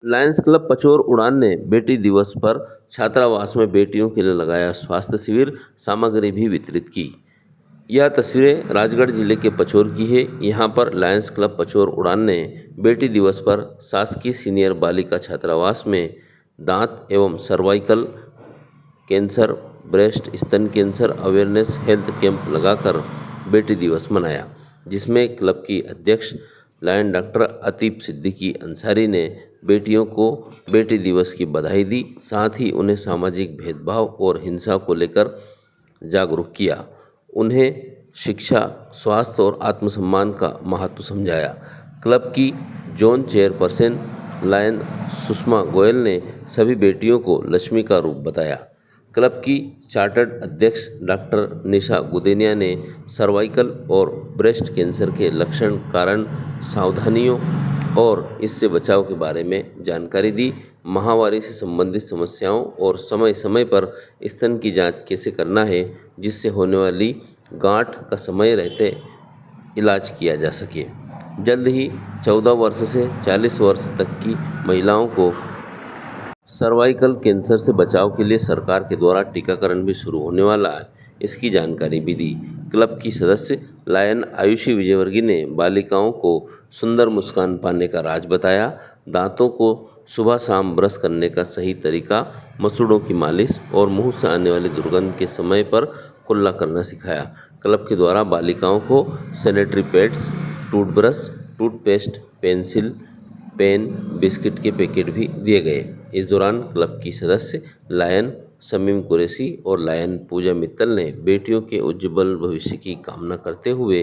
Lions club Pachore उड़ान ने बेटी दिवस पर छात्रावास में बेटियों के लिए लगाया स्वास्थ्य शिविर, सामग्री भी वितरित की। यह तस्वीरें राजगढ़ जिले के पचोर की है। यहाँ पर लायंस क्लब पचोर उड़ान ने बेटी दिवस पर शासकीय सीनियर बालिका छात्रावास में दांत एवं सर्वाइकल कैंसर, ब्रेस्ट, स्तन कैंसर अवेयरनेस हेल्थ कैंप लगाकर बेटी दिवस मनाया, जिसमें क्लब की अध्यक्ष लायन डॉक्टर अतीब सिद्दीकी अंसारी ने बेटियों को बेटी दिवस की बधाई दी। साथ ही उन्हें सामाजिक भेदभाव और हिंसा को लेकर जागरूक किया। उन्हें शिक्षा, स्वास्थ्य और आत्मसम्मान का महत्व समझाया। क्लब की zone chairperson lion Sushma Goyal ने सभी बेटियों को लक्ष्मी का रूप बताया। क्लब की चार्टर्ड अध्यक्ष डॉक्टर निशा गुदेनिया ने सर्वाइकल और ब्रेस्ट कैंसर के लक्षण, कारण, सावधानियों और इससे बचाव के बारे में जानकारी दी। माहवारी से संबंधित समस्याओं और समय समय पर स्तन की जांच कैसे करना है, जिससे होने वाली गांठ का समय रहते इलाज किया जा सके। जल्द ही 14 वर्ष से 40 वर्ष तक की महिलाओं को सर्वाइकल कैंसर से बचाव के लिए सरकार के द्वारा टीकाकरण भी शुरू होने वाला है, इसकी जानकारी भी दी। क्लब की सदस्य लायन आयुषी विजयवर्गीय ने बालिकाओं को सुंदर मुस्कान पाने का राज बताया। दांतों को सुबह शाम ब्रश करने का सही तरीका, मसूड़ों की मालिश और मुंह से आने वाली दुर्गंध के समय पर कुल्ला करना सिखाया। क्लब के द्वारा बालिकाओं को sanitary pads, toothbrush, toothpaste, pencil, pen, biscuit के पैकेट भी दिए गए। इस दौरान क्लब की सदस्य लायन शमीम कुरैशी और लायन पूजा मित्तल ने बेटियों के उज्ज्वल भविष्य की कामना करते हुए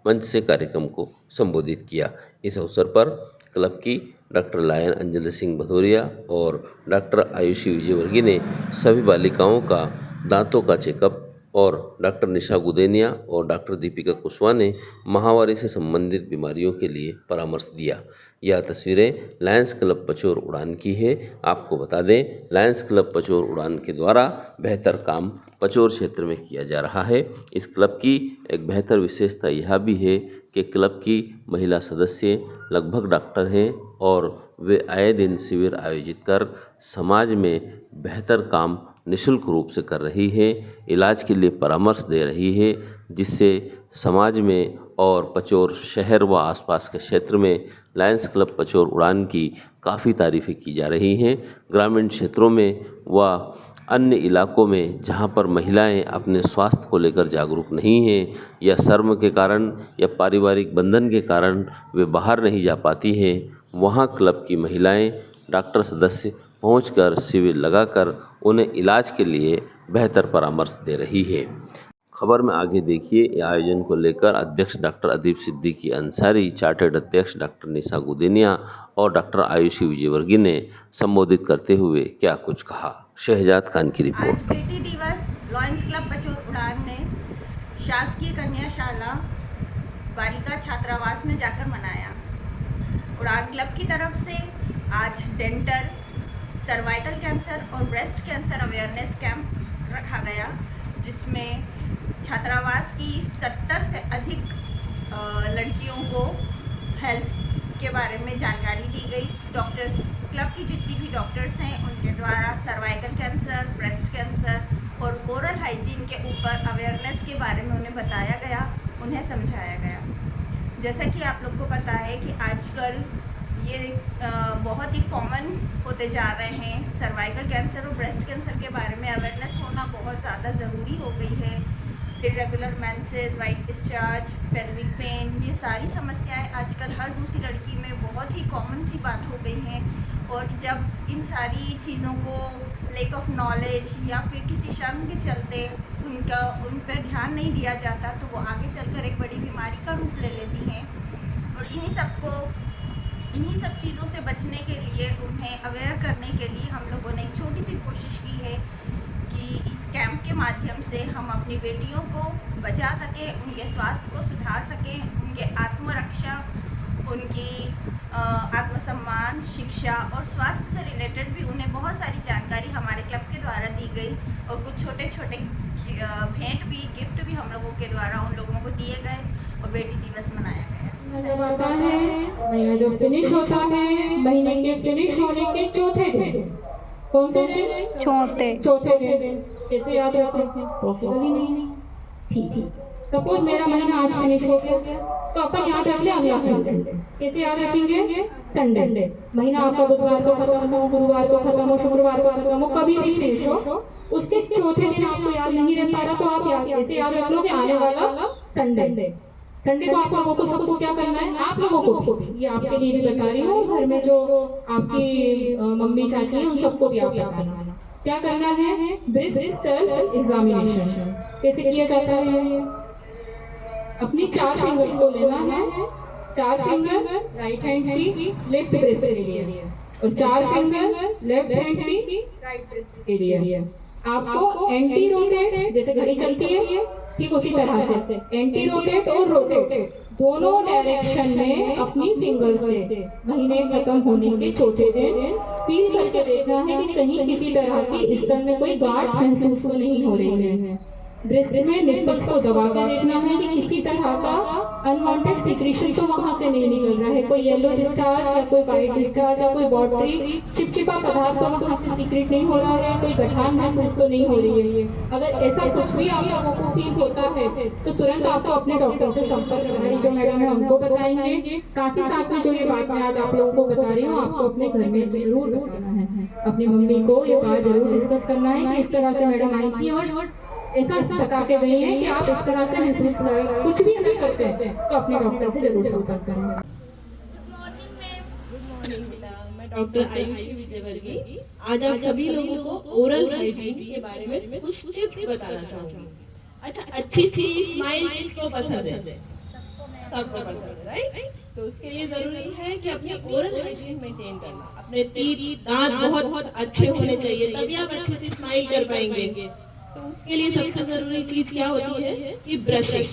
मंच से कार्यक्रम को संबोधित किया। इस अवसर पर क्लब की डॉक्टर लायन अंजलि सिंह भदौरिया और डॉक्टर आयुषी विजयवर्गीय ने सभी बालिकाओं का दांतों का चेकअप और डॉक्टर निशा गुदेनिया और डॉक्टर दीपिका कुशवाहा ने माहवारी से संबंधित बीमारियों के लिए परामर्श दिया। यह तस्वीरें लायंस क्लब पचोर उड़ान की है। आपको बता दें, लायंस क्लब पचोर उड़ान के द्वारा बेहतर काम पचोर क्षेत्र में किया जा रहा है। इस क्लब की एक बेहतर विशेषता यह भी है कि क्लब की महिला सदस्य लगभग डॉक्टर हैं और वे आए दिन शिविर आयोजित कर समाज में बेहतर काम निःशुल्क रूप से कर रही है, इलाज के लिए परामर्श दे रही है, जिससे समाज में और पचोर शहर व आसपास के क्षेत्र में लायंस क्लब पचोर उड़ान की काफ़ी तारीफ़ें की जा रही हैं। ग्रामीण क्षेत्रों में व अन्य इलाकों में जहां पर महिलाएं अपने स्वास्थ्य को लेकर जागरूक नहीं हैं या शर्म के कारण या पारिवारिक बंधन के कारण वे बाहर नहीं जा पाती हैं, वहां क्लब की महिलाएं डॉक्टर सदस्य पहुंचकर शिविर लगाकर उन्हें इलाज के लिए बेहतर परामर्श दे रही है। खबर में आगे देखिए, यह आयोजन को लेकर अध्यक्ष डॉक्टर अदीब सिद्दीकी अंसारी, चार्टर्ड अध्यक्ष डॉक्टर निशा गुदेनिया और डॉक्टर आयुषी विजयवर्गीय ने संबोधित करते हुए क्या कुछ कहा। शहजाद खान की रिपोर्ट। आज बेटी दिवस लायंस क्लब पचोर उड़ान ने शासकीय कन्याशाला बालिका छात्रावास में जाकर मनाया। उड़ान क्लब की तरफ से आज डेंटल, सर्वाइकल कैंसर और ब्रेस्ट कैंसर अवेयरनेस कैंप रखा गया, जिसमें छात्रावास की 70 से अधिक लड़कियों को हेल्थ के बारे में जानकारी दी गई। डॉक्टर्स, क्लब की जितनी भी डॉक्टर्स हैं उनके द्वारा सर्वाइकल कैंसर, ब्रेस्ट कैंसर और ओरल हाइजीन के ऊपर अवेयरनेस के बारे में उन्हें बताया गया, उन्हें समझाया गया। जैसा कि आप लोग को पता है कि आजकल ये बहुत ही कॉमन होते जा रहे हैं। सर्वाइकल कैंसर और ब्रेस्ट कैंसर के बारे में अवेयरनेस होना बहुत ज़्यादा ज़रूरी हो गई है। Irregular menses, white discharge, pelvic pain, ये सारी समस्याएं आजकल हर दूसरी लड़की में बहुत ही कॉमन सी बात हो गई हैं। और जब इन सारी चीज़ों को लैक ऑफ नॉलेज या फिर किसी शर्म के चलते उन पर ध्यान नहीं दिया जाता, तो वो आगे चलकर एक बड़ी बीमारी का रूप ले लेती हैं। और इन्हीं सब चीज़ों से बचने के लिए, उन्हें अवेयर करने के लिए हम लोगों ने एक छोटी सी कोशिश की है कि इस कैंप के माध्यम से हम अपनी बेटियों को बचा सकें, उनके स्वास्थ्य को सुधार सकें, उनके आत्मरक्षा, उनकी आत्मसम्मान, शिक्षा और स्वास्थ्य से रिलेटेड भी उन्हें बहुत सारी जानकारी हमारे क्लब के द्वारा दी गई। और कुछ छोटे छोटे भेंट भी, गिफ्ट भी हम लोगों के द्वारा उन लोगों को दिए गए और बेटी दिवस मनाया गया। जब आता है महीना जो फिनिश होता है, महीने के फिनिश होने के चौथे दिन, कौन से दिन? चौथे दिन। कैसे याद रखते हैं? पॉसिबल ही नहीं। ठीक, सपोज मेरा महीना आज फिनिश हो गया तो अपन याद रख ले अगला संडे। कैसे याद रखेंगे? संडे। महीना आपका बुधवार को खत्म हो, गुरुवार को खत्म हो, शुक्रवार को खत्म हो, कभी भी फिनिश हो, उसके चौथे दिन आपको याद नहीं रह पा रहा तो आप कैसे याद रख लोगे? आने वाला संडे को आप लोगों को सबको क्या करना है? आप लोगों को, ये आपके लिए भी बता रही हूँ, घर में जो आपकी मम्मी चाची हैं उन सबको भी आप बताना है। क्या करना है? Brief self examination. कैसे किया जाता है? अपनी 4 फिंगर्स को लेना है, 4 फिंगर राइट हैंड की लेफ्ट ब्रेस्ट के लिए और 4 फिंगर लेफ्ट हैंड की राइट ब्रेस्ट के लिए। आपको एंटी रोटेट, जैसे घड़ी चलती है ठीक उसी तरह से एंटी रोटेट और रोटेट दोनों डायरेक्शन में अपनी फिंगर से महीने खत्म होने के चौथे दिन फील करके देखना है कि कहीं किसी तरह की स्तन में कोई गांठ महसूस तो नहीं हो रही है। ब्रेस्ट में निप्पल्स को दबा कर देखना है कि किसी तरह का अनवांटेड सिक्रीशन तो वहां से नहीं निकल रहा है, कोई येलो डिस्चार्ज या कोई वाइट डिस्चार्ज या कोई वाटरी चिपचिपा पदार्थ तो वहां से सीक्रेट नहीं हो रहा है, कोई गठान महसूस तो नहीं हो रही है। अगर ऐसा कुछ भी आप लोगों को फील होता है तो तुरंत आपको अपने डॉक्टर से संपर्क करना है, जो मैडम है उनको बताएंगे। साथ ही साथ में जो ये बात मैं आज आप लोगों को बता रही हूँ, आपको अपने घर में जरूर बताना है, अपनी मम्मी को ये बात जरूर डिस्कस करना है कि इस तरह से मैडम आई थी और ऐसा बता के गई है कि आप इस तरह से महसूस करें। कुछ भी अगर करते हैं तो अपने डॉक्टर से जरूर संपर्क करें। मैं डॉक्टर आयुषी विजयवर्गीय आज आप सभी लोगों को ओरल हाइजीन के बारे में कुछ टिप्स बताना चाहूंगी। अच्छा, अच्छी सी स्माइल किसको पसंद है? सबको पसंद है, राइट? तो उसके लिए जरूरी है कि अपनी ओरल हाइजीन मेंटेन करना, अपने दांत बहुत अच्छे होने चाहिए, तभी आप अच्छी सी स्माइल कर पाएंगे। तो उसके लिए सबसे जरूरी चीज क्या होती है कि ब्रशिंग।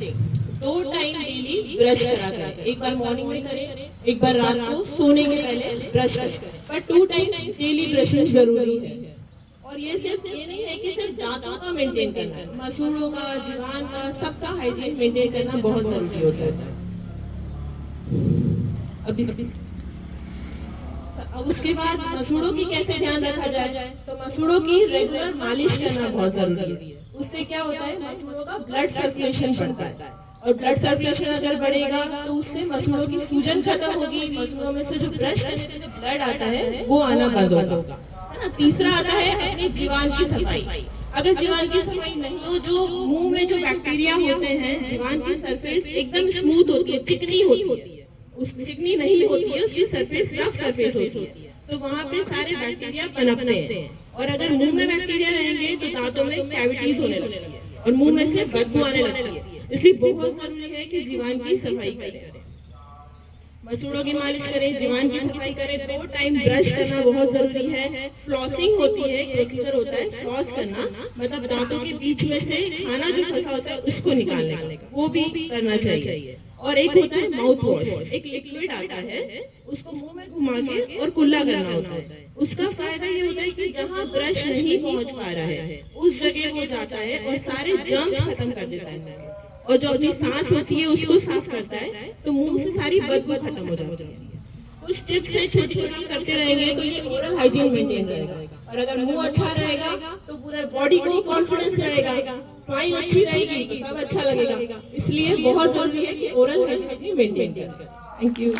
2 टाइम डेली ब्रश करा करें, एक बार मॉर्निंग में करें, एक बार रात को सोने के पहले ब्रश करें, पर 2 टाइम डेली ब्रशिंग जरूरी है। और ये सिर्फ ये नहीं है कि सिर्फ दांतों का मेंटेन करना है, मसूड़ों का, जीवान का, सबका हाइजीन मेंटेन करना बहुत जरूरी होता है। अब उसके बाद मसूड़ों की कैसे ध्यान रखा जाए? तो मसूड़ों की रेगुलर मालिश करना बहुत जरूरी है। उससे क्या होता है? मसूड़ों का ब्लड सर्कुलेशन बढ़ता है और ब्लड सर्कुलेशन अगर बढ़ेगा तो उससे मसूड़ों की सूजन खत्म होगी, मसूड़ों में से जो ब्रश करने से जो ब्लड आता है वो आना बंद होगा, है ना। तीसरा आता है अपने जीवान की सफाई। अगर जीवान की सफाई नहीं तो जो मुंह में जो बैक्टीरिया होते हैं, जीवान की सरफेस एकदम स्मूथ होती है, चिकनी होती है, उस चिकनी नहीं होती है, उसकी सरफेस रफ सरफेस होती है, तो वहाँ पे सारे बैक्टीरिया पनपते हैं। और अगर मुंह में बैक्टीरिया रहेंगे तो दांतों में कैविटीज होने लगती है और मुंह में से बदबू आने लगती है। इसलिए बहुत जरूरी है कि जीवान की सफाई करें, मसूड़ों की मालिश करें, जीवान की सफाई करें, 2 टाइम ब्रश करना बहुत जरूरी है। फ्लॉसिंग होती है, प्रोसीजर होता है फ्लॉस करना, मतलब दांतों के बीच में से खाना जो फंसा होता है उसको निकालने का, वो भी करना चाहिए। और एक होता है माउथ वॉश, एक लिक्विड आता है, उसको मुंह में घुमा के और कुल्ला करना होता है। उसका फायदा ये होता है कि जहाँ ब्रश नहीं पहुंच पा रहा है उस जगह वो जाता है और सारे जर्म्स खत्म कर देता है, और जो अपनी सांस होती है उसको साफ करता है, तो मुंह से सारी बदबू खत्म हो जाती है। कुछ टिप्स से छोटी छोटी करते रहेंगे तो ये ओरल हाइजीन मेंटेन रहेगा। और अगर मुंह अच्छा रहेगा तो पूरा बॉडी को कॉन्फिडेंस रहेगा, स्माइल अच्छी रहेगी तो सब अच्छा लगेगा। इसलिए बहुत जरूरी है कि ओरल हाइजीन मेंटेन करें। Thank you.